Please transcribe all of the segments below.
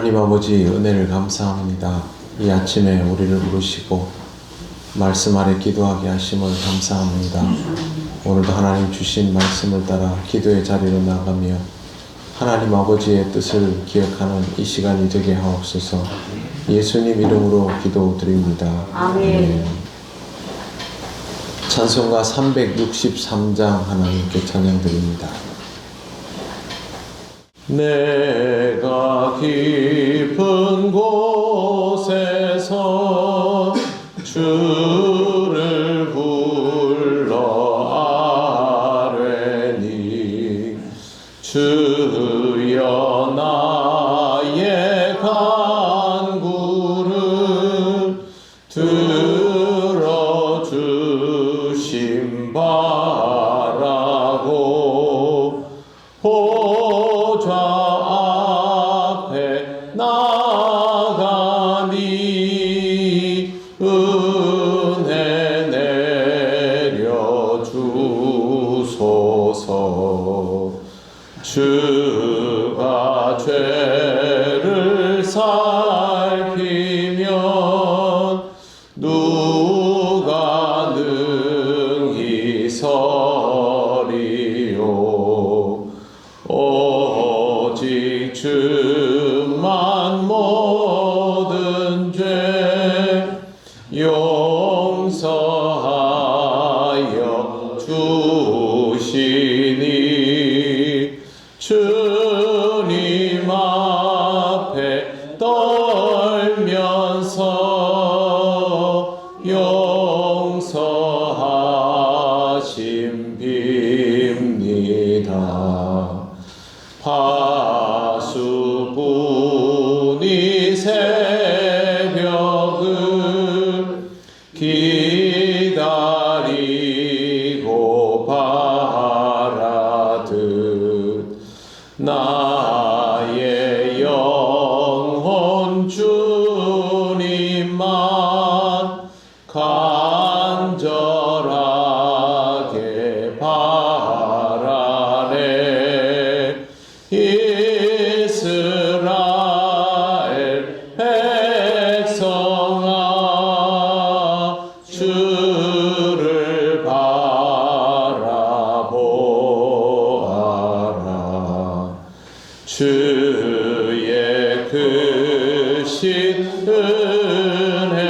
하나님 아버지 은혜를 감사합니다. 이 아침에 우리를 부르시고 말씀 아래 기도하게 하심을 감사합니다. 오늘도 하나님 주신 말씀을 따라 기도의 자리로 나가며 하나님 아버지의 뜻을 기억하는 이 시간이 되게 하옵소서. 예수님 이름으로 기도드립니다. 아멘. 찬송가 363장 하나님께 찬양드립니다. 내가 깊은 곳에서 주를 불러 아뢰니 주여 나의 간구를 들어주심 바라고 보좌 앞에 나가니 은혜 내려주소서. 주가 죄를 살피면 누가 능히 서리요. 오직 주만 모든 죄 용서하여 주시니 주님 앞에 떨면서 용서하심 빕니다. 파수꾼이 새벽을 기다리고 바라듯 나의 영혼 주님만 간절하게 바라네. 이스라엘 백성아 주를 바라보아라. 주의 크신 은혜와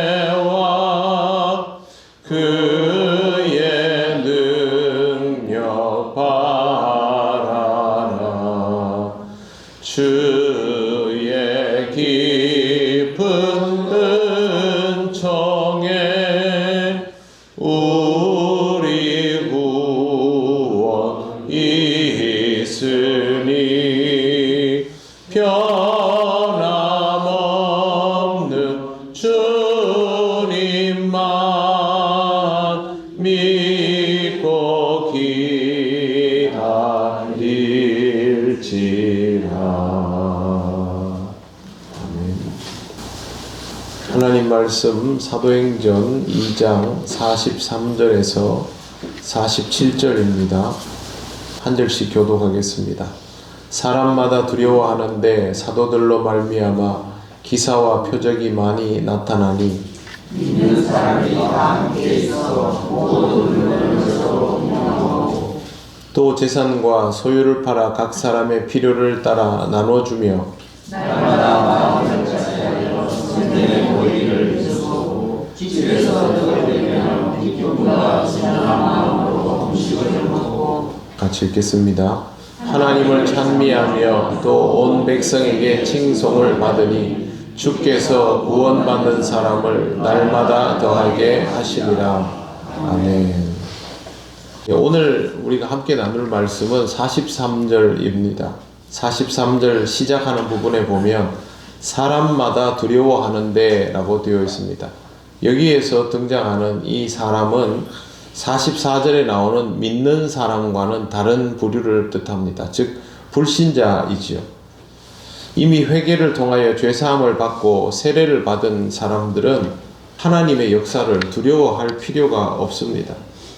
그의 능력 바라라. 주의 깊은 은총에 우리 구원 있으니 변함없는 주님만 믿고 기다릴지라. 아멘. 하나님 말씀 사도행전 2장 43절에서 47절입니다. 한 절씩 교독하겠습니다. 사람마다 두려워하는데 사도들로 말미암아 기사와 표적이 많이 나타나니 믿는 사람이 다 함께 있어 모든 물건을 서로 공유하고 또 재산과 소유를 팔아 각 사람의 필요를 따라 나눠주며 날마다 마음을 자세하여 성전의 모임을 주소고 집에서 들어오면 기쁨과 진정한 마음으로 음식을 먹고. 같이 읽겠습니다. 하나님을 찬미하며 또 온 백성에게 칭송을 받으니 주께서 구원받는 사람을 날마다 더하게 하시리라. 아멘. 오늘 우리가 함께 나눌 말씀은 43절입니다. 43절 시작하는 부분에 보면 사람마다 두려워하는데 라고 되어 있습니다. 여기에서 등장하는 이 사람은 44절에 나오는 믿는 사람과는 다른 부류를 뜻합니다. 즉 불신자이지요. 이미 회개를 통하여 죄사함을 받고 세례를 받은 사람들은 하나님의 역사를 두려워할 필요가 없습니다.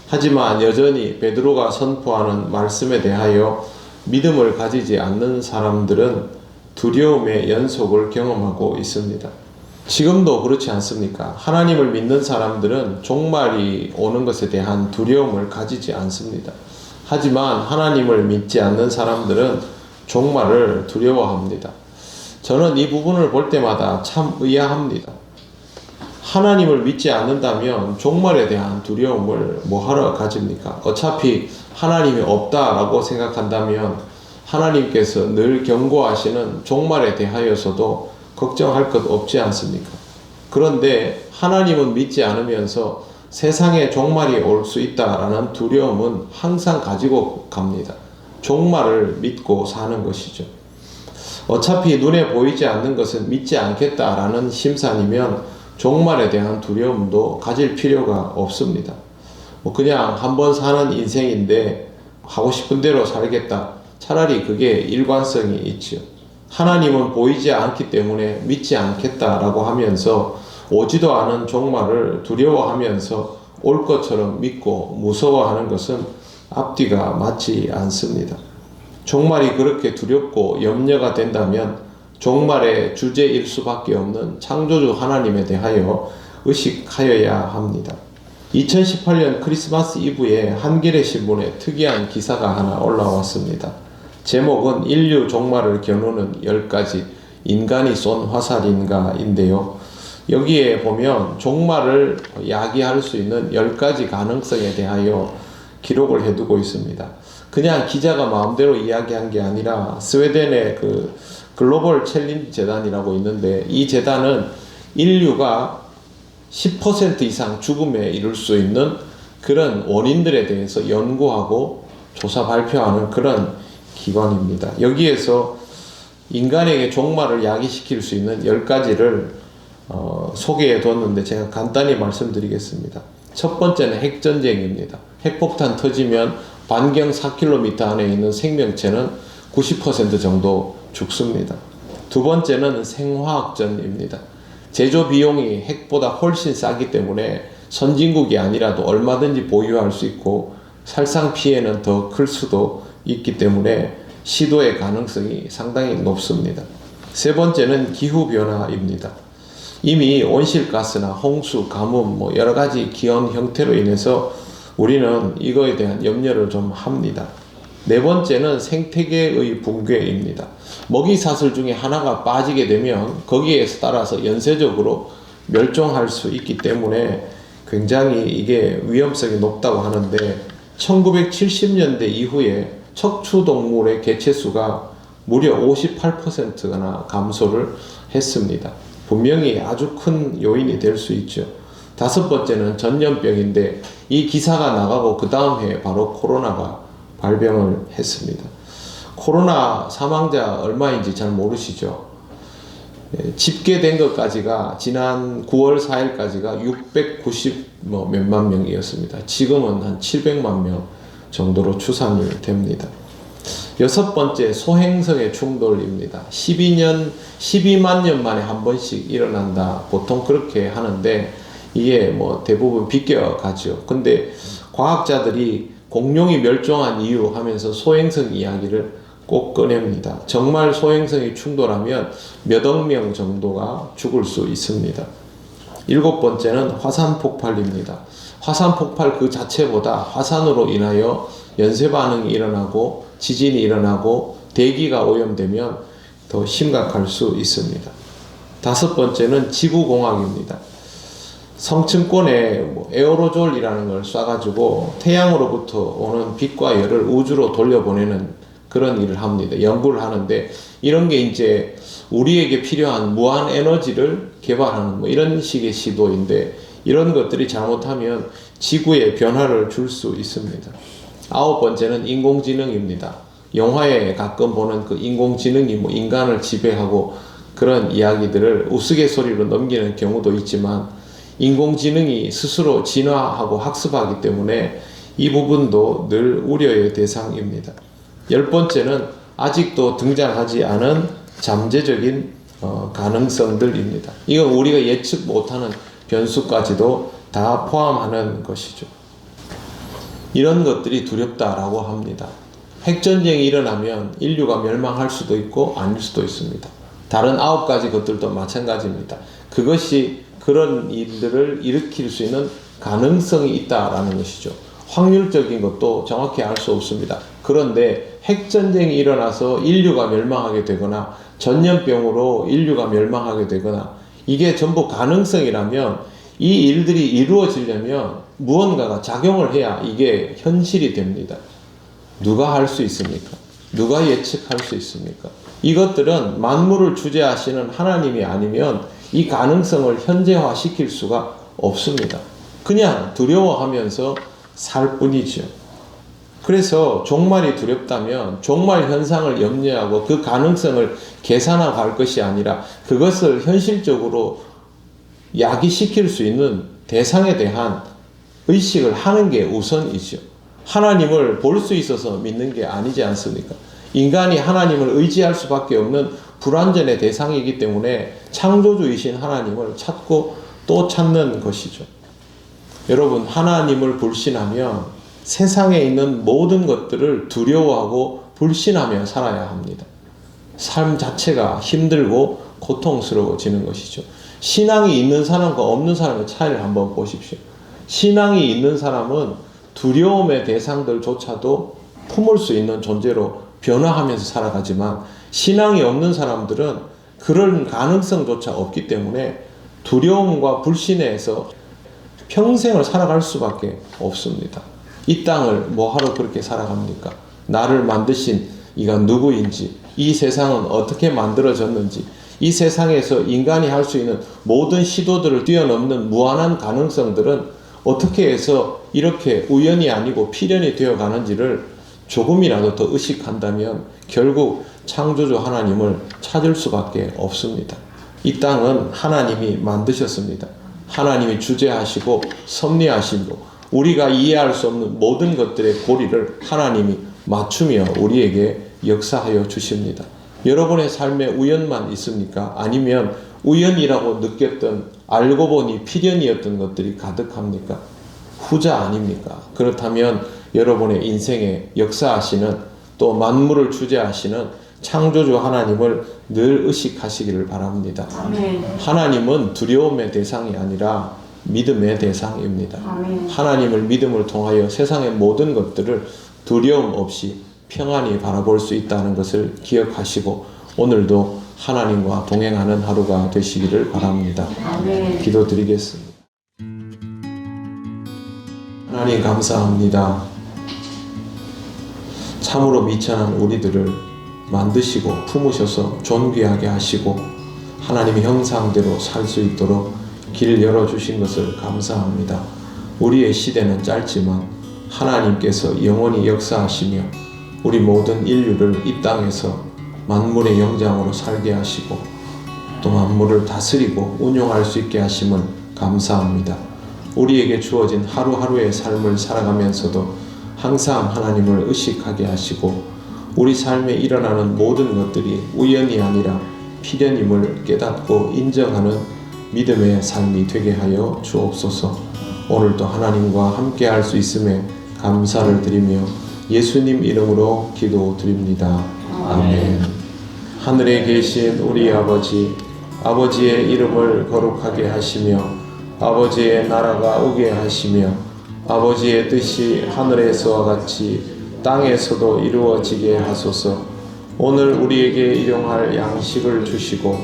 하지만 여전히 베드로가 선포하는 말씀에 대하여 믿음을 가지지 않는 사람들은 두려움의 연속을 경험하고 있습니다. 지금도 그렇지 않습니까? 하나님을 믿는 사람들은 종말이 오는 것에 대한 두려움을 가지지 않습니다. 하지만 하나님을 믿지 않는 사람들은 종말을 두려워합니다. 저는 이 부분을 볼 때마다 참 의아합니다. 하나님을 믿지 않는다면 종말에 대한 두려움을 뭐하러 가집니까? 어차피 하나님이 없다라고 생각한다면 하나님께서 늘 경고하시는 종말에 대하여서도 걱정할 것 없지 않습니까? 그런데 하나님은 믿지 않으면서 세상에 종말이 올 수 있다라는 두려움은 항상 가지고 갑니다. 종말을 믿고 사는 것이죠. 어차피 눈에 보이지 않는 것은 믿지 않겠다라는 심산이면 종말에 대한 두려움도 가질 필요가 없습니다. 그냥 한번 사는 인생인데 하고 싶은 대로 살겠다. 차라리 그게 일관성이 있죠. 하나님은 보이지 않기 때문에 믿지 않겠다라고 하면서 오지도 않은 종말을 두려워하면서 올 것처럼 믿고 무서워하는 것은 앞뒤가 맞지 않습니다. 종말이 그렇게 두렵고 염려가 된다면 종말의 주제일 수밖에 없는 창조주 하나님에 대하여 의식하여야 합니다. 2018년 크리스마스 이브에 한겨레 신문에 특이한 기사가 하나 올라왔습니다. 제목은 인류 종말을 겨누는 10가지 인간이 쏜 화살인가인데요. 여기에 보면 종말을 야기할 수 있는 10가지 가능성에 대하여 기록을 해두고 있습니다. 그냥 기자가 마음대로 이야기한 게 아니라 스웨덴의 그 글로벌 챌린지 재단이라고 있는데 이 재단은 인류가 10% 이상 죽음에 이를 수 있는 그런 원인들에 대해서 연구하고 조사 발표하는 그런 기관입니다. 여기에서 인간에게 종말을 야기시킬 수 있는 10가지를 소개해 뒀는데 제가 간단히 말씀드리겠습니다. 첫 번째는 핵전쟁입니다. 핵폭탄 터지면 반경 4km 안에 있는 생명체는 90% 정도 죽습니다. 두 번째는 생화학전입니다. 제조 비용이 핵보다 훨씬 싸기 때문에 선진국이 아니라도 얼마든지 보유할 수 있고 살상 피해는 더 클 수도 있기 때문에 시도의 가능성이 상당히 높습니다. 세 번째는 기후변화입니다. 이미 온실가스나 홍수, 가뭄, 여러 가지 기온 형태로 인해서 우리는 이거에 대한 염려를 좀 합니다. 네 번째는 생태계의 붕괴입니다. 먹이사슬 중에 하나가 빠지게 되면 거기에 따라서 연쇄적으로 멸종할 수 있기 때문에 굉장히 이게 위험성이 높다고 하는데 1970년대 이후에 척추동물의 개체수가 무려 58%나 감소를 했습니다. 분명히 아주 큰 요인이 될 수 있죠. 다섯 번째는 전염병인데 이 기사가 나가고 그 다음 해에 바로 코로나가 발병을 했습니다. 코로나 사망자 얼마인지 잘 모르시죠? 집계된 것까지가 지난 9월 4일까지가 690 몇만 명이었습니다. 지금은 한 700만 명 정도로 추산이 됩니다. 여섯 번째 소행성의 충돌입니다. 12만 년 만에 한 번씩 일어난다. 보통 그렇게 하는데 이게 대부분 비껴가죠. 근데 과학자들이 공룡이 멸종한 이유 하면서 소행성 이야기를 꼭 꺼냅니다. 정말 소행성이 충돌하면 몇억 명 정도가 죽을 수 있습니다. 일곱 번째는 화산 폭발입니다. 화산 폭발 그 자체보다 화산으로 인하여 연쇄 반응이 일어나고 지진이 일어나고 대기가 오염되면 더 심각할 수 있습니다. 다섯 번째는 지구공학입니다. 성층권에 에어로졸이라는 걸 쏴가지고 태양으로부터 오는 빛과 열을 우주로 돌려보내는 그런 일을 합니다. 연구를 하는데 이런 게 이제 우리에게 필요한 무한 에너지를 개발하는 이런 식의 시도인데 이런 것들이 잘못하면 지구에 변화를 줄 수 있습니다. 아홉 번째는 인공지능입니다. 영화에 가끔 보는 그 인공지능이 인간을 지배하고 그런 이야기들을 우스갯소리로 넘기는 경우도 있지만 인공지능이 스스로 진화하고 학습하기 때문에 이 부분도 늘 우려의 대상입니다. 열 번째는 아직도 등장하지 않은 잠재적인 가능성들입니다. 이건 우리가 예측 못하는 변수까지도 다 포함하는 것이죠. 이런 것들이 두렵다라고 합니다. 핵전쟁이 일어나면 인류가 멸망할 수도 있고 아닐 수도 있습니다. 다른 9가지 것들도 마찬가지입니다. 그것이 그런 일들을 일으킬 수 있는 가능성이 있다라는 것이죠. 확률적인 것도 정확히 알 수 없습니다. 그런데 핵전쟁이 일어나서 인류가 멸망하게 되거나 전염병으로 인류가 멸망하게 되거나 이게 전부 가능성이라면 이 일들이 이루어지려면 무언가가 작용을 해야 이게 현실이 됩니다. 누가 할 수 있습니까? 누가 예측할 수 있습니까? 이것들은 만물을 주재하시는 하나님이 아니면 이 가능성을 현재화시킬 수가 없습니다. 그냥 두려워하면서 살 뿐이죠. 그래서 종말이 두렵다면 종말 현상을 염려하고 그 가능성을 계산하고 할 것이 아니라 그것을 현실적으로 야기시킬 수 있는 대상에 대한 의식을 하는 게 우선이죠. 하나님을 볼 수 있어서 믿는 게 아니지 않습니까? 인간이 하나님을 의지할 수밖에 없는 불완전의 대상이기 때문에 창조주이신 하나님을 찾고 또 찾는 것이죠. 여러분, 하나님을 불신하면 세상에 있는 모든 것들을 두려워하고 불신하며 살아야 합니다. 삶 자체가 힘들고 고통스러워지는 것이죠. 신앙이 있는 사람과 없는 사람의 차이를 한번 보십시오. 신앙이 있는 사람은 두려움의 대상들조차도 품을 수 있는 존재로 변화하면서 살아가지만 신앙이 없는 사람들은 그런 가능성조차 없기 때문에 두려움과 불신에서 평생을 살아갈 수밖에 없습니다. 이 땅을 뭐하러 그렇게 살아갑니까? 나를 만드신 이가 누구인지, 이 세상은 어떻게 만들어졌는지, 이 세상에서 인간이 할 수 있는 모든 시도들을 뛰어넘는 무한한 가능성들은 어떻게 해서 이렇게 우연이 아니고 필연이 되어 가는지를 조금이라도 더 의식한다면 결국 창조주 하나님을 찾을 수밖에 없습니다. 이 땅은 하나님이 만드셨습니다. 하나님이 주재하시고 섭리하시고 우리가 이해할 수 없는 모든 것들의 고리를 하나님이 맞추며 우리에게 역사하여 주십니다. 여러분의 삶에 우연만 있습니까? 아니면 우연이라고 느꼈던 알고 보니 필연이었던 것들이 가득합니까? 후자 아닙니까? 그렇다면 여러분의 인생에 역사하시는 또 만물을 주재하시는 창조주 하나님을 늘 의식하시기를 바랍니다. 아멘. 하나님은 두려움의 대상이 아니라 믿음의 대상입니다. 아멘. 하나님을 믿음을 통하여 세상의 모든 것들을 두려움 없이 평안히 바라볼 수 있다는 것을 기억하시고 오늘도 하나님과 동행하는 하루가 되시기를 바랍니다. 아멘. 기도드리겠습니다. 하나님 감사합니다. 참으로 미천한 우리들을 만드시고 품으셔서 존귀하게 하시고 하나님의 형상대로 살 수 있도록 길 열어주신 것을 감사합니다. 우리의 시대는 짧지만 하나님께서 영원히 역사하시며 우리 모든 인류를 이 땅에서 만물의 영장으로 살게 하시고 또 만물을 다스리고 운용할 수 있게 하심을 감사합니다. 우리에게 주어진 하루하루의 삶을 살아가면서도 항상 하나님을 의식하게 하시고 우리 삶에 일어나는 모든 것들이 우연이 아니라 필연임을 깨닫고 인정하는 믿음의 삶이 되게 하여 주옵소서. 오늘도 하나님과 함께 할 수 있음에 감사를 드리며 예수님 이름으로 기도드립니다. 아멘. 하늘에 계신 우리 아버지, 아버지의 이름을 거룩하게 하시며 아버지의 나라가 오게 하시며 아버지의 뜻이 하늘에서와 같이 땅에서도 이루어지게 하소서. 오늘 우리에게 일용할 양식을 주시고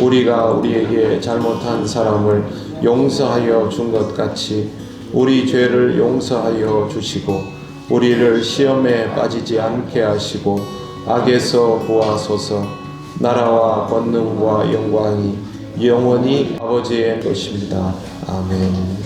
우리가 우리에게 잘못한 사람을 용서하여 준 것 같이 우리 죄를 용서하여 주시고 우리를 시험에 빠지지 않게 하시고 악에서 구하소서. 나라와 권능과 영광이 영원히 아버지의 것입니다. 아멘.